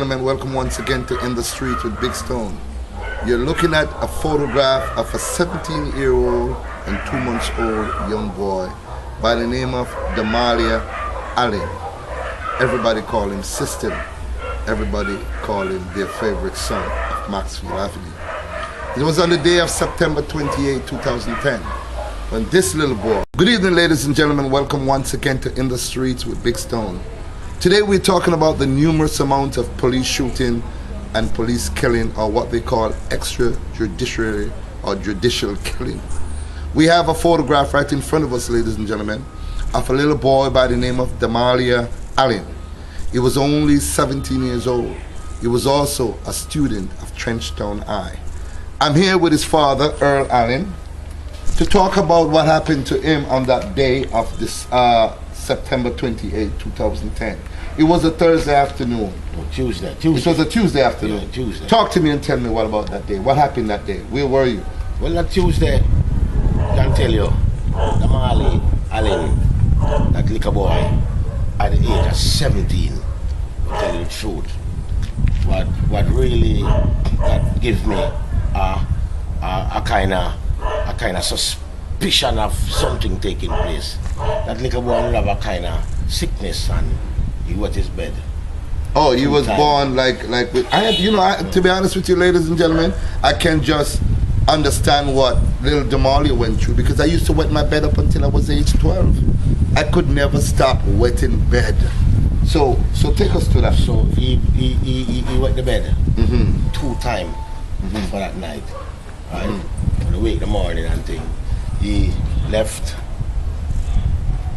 Gentlemen, welcome once again to In the Street with Big Stone. You're looking at a photograph of a 17-year-old and 2-month-old young boy by the name of Damalia Allen. Everybody call him System. Everybody call him their favorite son of Maxfield Avenue. It was on the day of September 28, 2010, when this little boy... Good evening, ladies and gentlemen. Welcome once again to In the Streets with Big Stone. Today we're talking about the numerous amounts of police shooting and police killing, or what they call extrajudicial or judicial killing. We have a photograph right in front of us, ladies and gentlemen, of a little boy by the name of Damalia Allen. He was only 17 years old. He was also a student of Trenchtown High. I'm here with his father, Earl Allen, to talk about what happened to him on that day of this September 28, 2010. It was a Thursday afternoon. No, Tuesday. It was a Tuesday afternoon. Yeah, Tuesday. Talk to me and tell me what about that day. What happened that day? Where were you? Well, that Tuesday, I can tell you, Damalia Allen, that little boy, at the age of 17, to tell you the truth, what really that gives me a kind of suspicion of something taking place. That little boy will have a kind of sickness and he wet his bed. Oh, he was born like with, to be honest with you, ladies and gentlemen, I can just understand what little Damalia went through, because I used to wet my bed up until I was age 12. I could never stop wetting bed. So take us to that. So he wet the bed 2 times for that night. Right? When he wake in the morning and thing, he left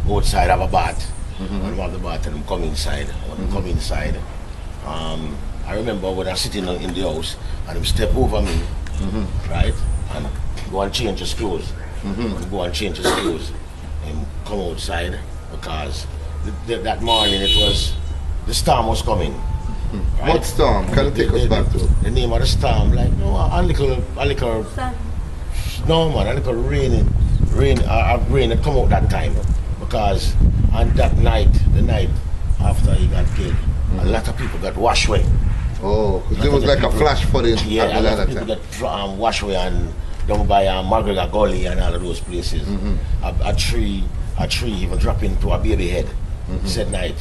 outside of a bath. When we have the bath and him come inside. When he come inside, I remember when I was sitting in the house and him step over me, right, and go and change his clothes. When he go and change his clothes, and come outside, because that morning the storm was coming. Right? What storm? Can you take us back to it? The name of the storm, like a little no man, a little rain that come out that time, because on that night, the night after he got killed, a lot of people got washed away. Oh, because there was like a flash footage. Yeah, a lot of people got washed away and down by McGregor Gully and all of those places. A tree even dropped into a baby head said night.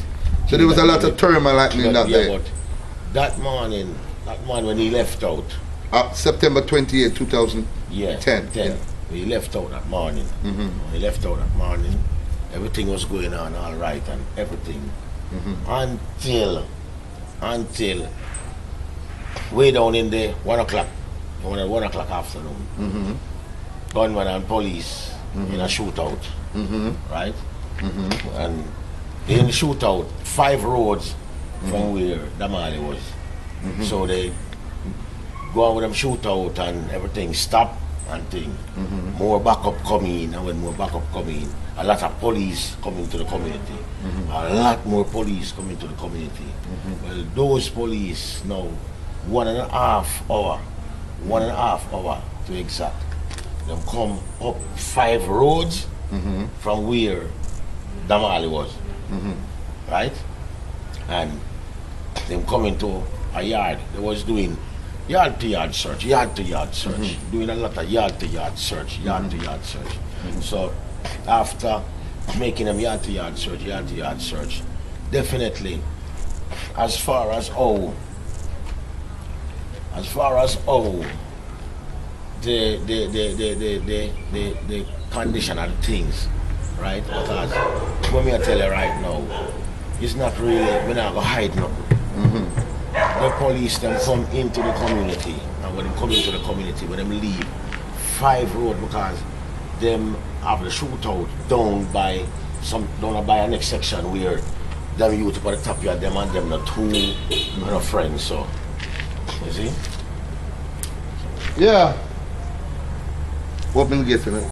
So there was a lot of turmoil lightning that day. But that morning when he left out, September 28, 2010. Yeah. He left out that morning. When he left out that morning, everything was going on all right and everything. Until way down in the 1 o'clock afternoon, gunmen and police in a shootout, right? And in the shootout, 5 roads from where Damalia was. So they go on with them shootout and everything stop and thing. More backup coming, and when more backup coming, a lot of police coming to the community. A lot more police coming to the community. Well, those police now, 1.5 hour to exact, them come up 5 roads from where Damalia was, right? And them coming to a yard. They was doing yard to yard search, doing a lot of yard to yard search. So after making them yard to yard search, definitely as far as the condition of things, right? Because what me I tell you right now, it's not really, we're not gonna hide nothing. The police them come into the community, and when they come into the community, when them leave 5 road, because them have the shootout down by a next section where them youth up at the top of them and them the 2 and a friend, so you see? Yeah. What been getting it?